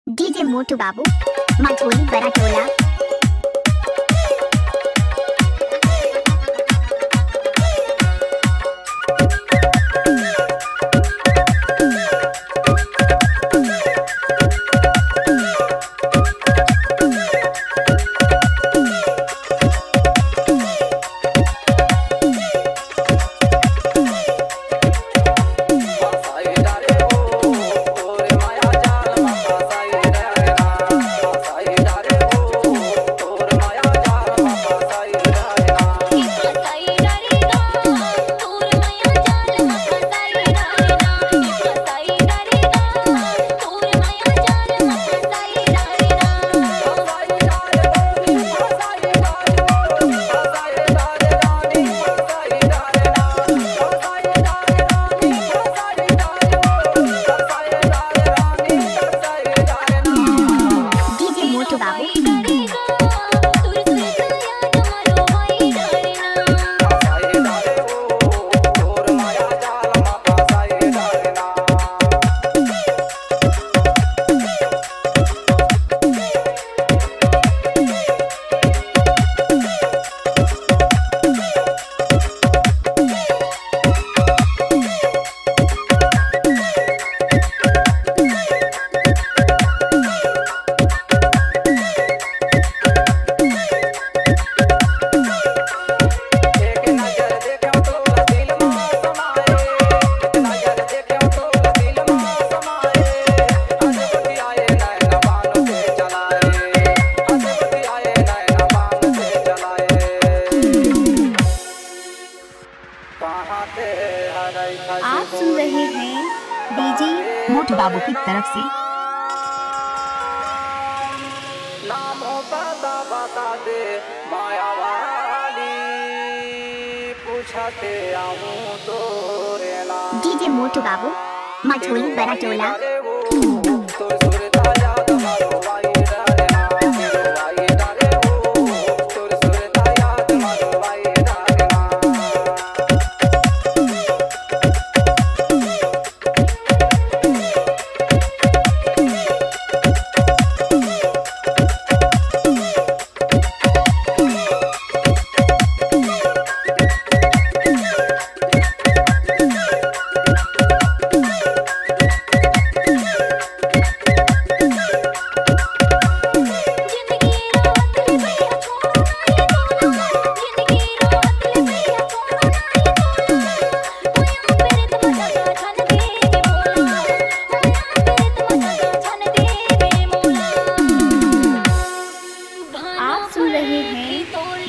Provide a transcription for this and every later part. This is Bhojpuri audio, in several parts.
डीजे मोटू बाबू मझोली बड़ा टोला। आप सुन रहे हैं डीजे मोटू बाबू की तरफ से। नामों पता बता दे माया वाली, पूछते आऊं तो डीजे मोटू बाबू मझोली बड़ा टोला।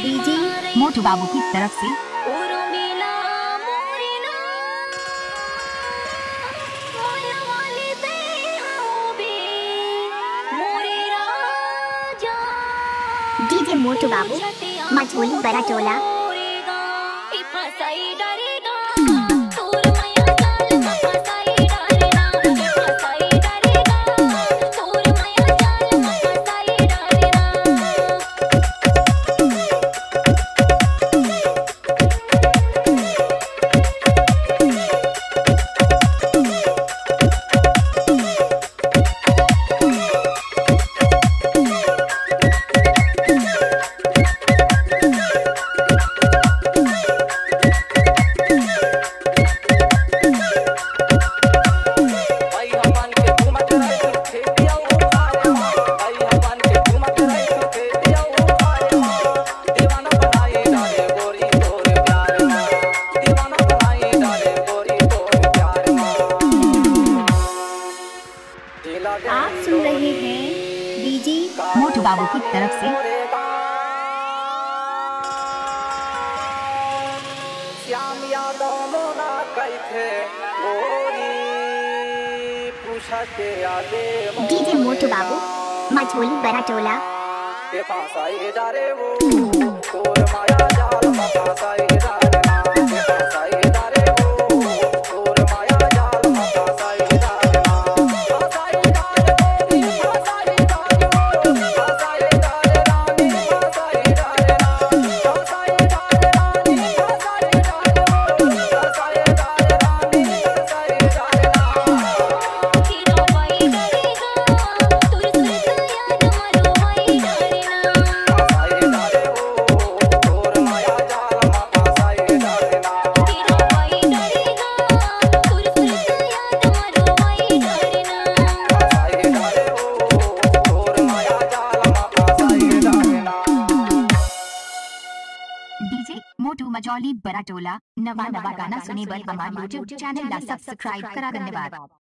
डीजे मोटू बाबू की तरफ से। डीजे मोटू बाबू मझोली बड़ा टोला। आप सुन रहे हैं डीजे मोटू बाबू की तरफ से। श्याम यादव मोना कैथे गोरी, पूछते आदे डीजे मोटू बाबू मझोली बड़ा टोला। फांसाई डारे वो तोर माया जाल में फांसाई डारे ना, फांसाई डारे वो तोर माया जाल में फांसाई डारे ना, फांसाई डारे गोरी, फांसाई डारे वो, फांसाई डारे रानी, फांसाई डारे ना, फांसाई डारे रानी, फांसाई डारे वो, फांसाई डारे रानी, फांसाई डारे ना। तेरा भाई डरेगा तुझ टॉली बराटोला नवा नवा गाना सुने बर हमार यूट्यूब चैनल ला सब्सक्राइब करा धन्यवाद।